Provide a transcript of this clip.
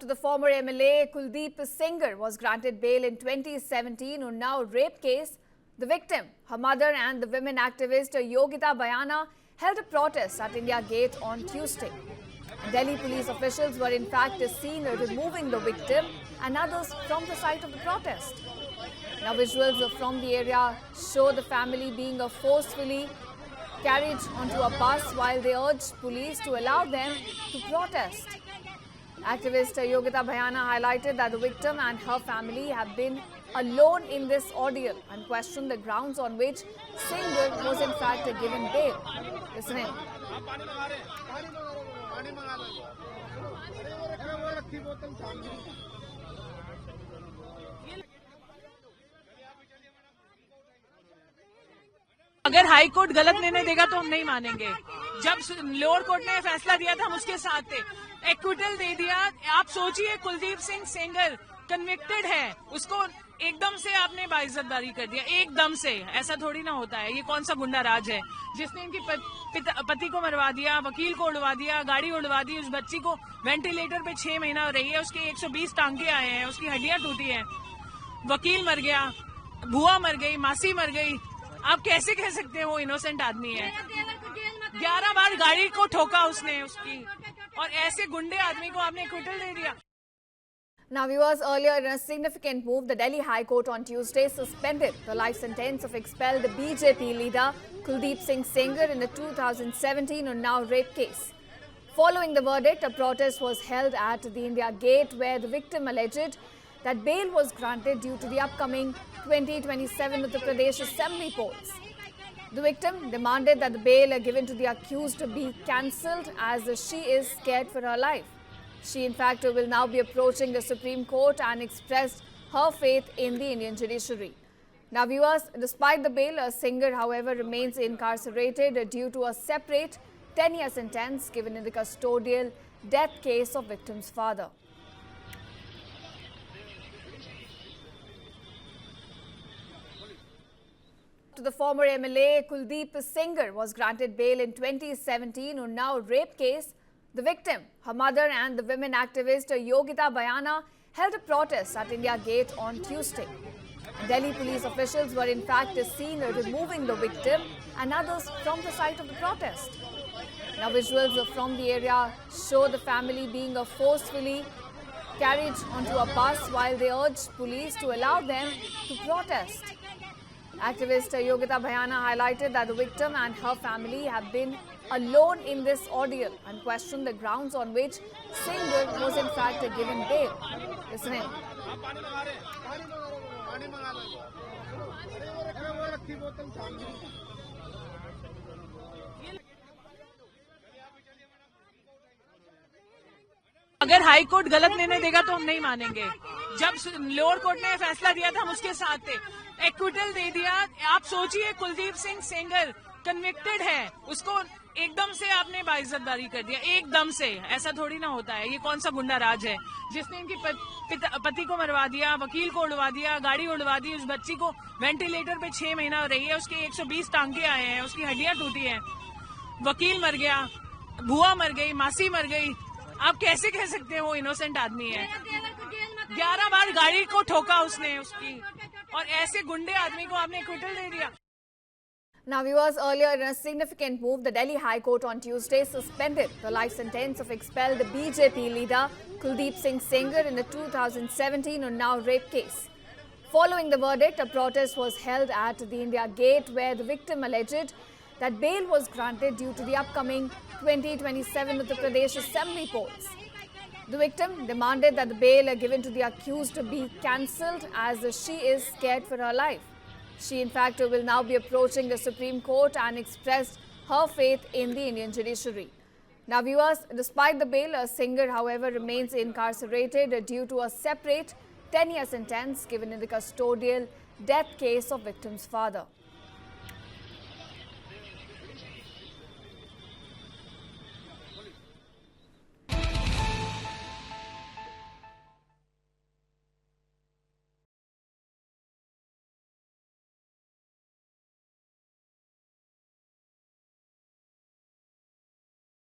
To the former MLA Kuldeep Singh was granted bail in 2017 on now rape case. The victim, her mother and the women activist Yogita Bayana held a protest at India Gate on Tuesday. Delhi police officials were in fact seen removing the victim and others from the site of the protest. Now visuals from the area show the family being forcefully carried onto a bus while they urged police to allow them to protest. Activist Yogita Bayana highlighted that the victim and her family have been alone in this ordeal and questioned the grounds on which Singh was in fact given bail. Listen in. अगर high court गलत निर्णय देगा तो हम नहीं मानेंगे। जब lower court ने फैसला दिया था हम उसके साथ थे, एक्विटल दे दिया। आप सोचिए, कुलदीप सिंह सेंगर कन्विक्टेड है, उसको एकदम से आपने बाइज्जतदारी कर दिया, एकदम से। ऐसा थोड़ी ना होता है। ये कौन सा गुंडा राज है जिसने इनकी पति को मरवा दिया, वकील को उड़वा दिया, गाड़ी उड़वा दी, उस बच्ची को वेंटिलेटर पे 6 महीना रही है, उसके 120 टांके आए हैं, उसकी हड्डियां टूटी हैं, वकील मर गया, बुआ मर गई, मासी मर गई। आप कैसे कह सकते हैं वो इनोसेंट आदमी है? 11 बार गाड़ी को ठोका उसने उसकी, और ऐसे गुंडे आदमी को आपने एक्विटल दे दिया। Now viewers, earlier in a significant move, the Delhi High Court on Tuesday suspended the life sentence of expelled BJP leader Kuldeep Singh Sengar in the 2017 Unnao rape case. Following the verdict, a protest was held at the India Gate where the victim alleged that bail was granted due to the upcoming 2027 Uttar Pradesh Assembly polls. The victim demanded that the bail given to the accused be cancelled as she is scared for her life. She in fact will now be approaching the Supreme Court and expressed her faith in the Indian judiciary. Now viewers, despite the bail, Singh however remains incarcerated due to a separate 10-year sentence given in the custodial death case of victim's father. To the former MLA Kuldeep Singh was granted bail in 2017 on now rape case. The victim, her mother and the women activist Yogita Bayana held a protest at India Gate on Tuesday. Delhi police officials were in fact seen removing the victim and others from the site of the protest. Now visuals from the area show the family being forcefully carried onto a bus while they urged police to allow them to protest. Activist Yogita Bayana highlighted that the victim and her family have been alone in this ordeal and questioned the grounds on which Singh was in fact given bail. Listen in. अगर high court गलत निर्णय देगा तो हम नहीं मानेंगे। जब lower court ने फैसला दिया था हम उसके साथ थे, एक्विटल दे दिया। आप सोचिए, कुलदीप सिंह सेंगर कन्विक्टेड है, उसको एकदम से आपने बाइज्जतदारी कर दिया, एकदम से। ऐसा थोड़ी ना होता है। ये कौन सा गुंडा राज है जिसने इनकी पति को मरवा दिया, वकील को उड़वा दिया, गाड़ी उड़वा दी, उस बच्ची को वेंटिलेटर पे 6 महीना रही है, उसके 120 टांके आए हैं, उसकी हड्डियां टूटी हैं, वकील मर गया, बुआ मर गई, मासी मर गई। आप कैसे कह सकते हैं वो इनोसेंट आदमी है? 11 बार गाड़ी को ठोका उसने उसकी, और ऐसे गुंडे आदमी को आपने एक्विटल दे दिया। Now viewers, earlier in a significant move, the Delhi High Court on Tuesday suspended the life sentence of expelled BJP leader Kuldeep Singh Sengar in the 2017 Unnao rape case. Following the verdict, a protest was held at the India Gate where the victim alleged that bail was granted due to the upcoming 2027 Uttar Pradesh Assembly polls. The victim demanded that the bail given to the accused be cancelled as she is scared for her life. She in fact will now be approaching the Supreme Court and expressed her faith in the Indian judiciary. Now viewers, despite the bail, Singh however remains incarcerated due to a separate 10-year sentence given in the custodial death case of victim's father.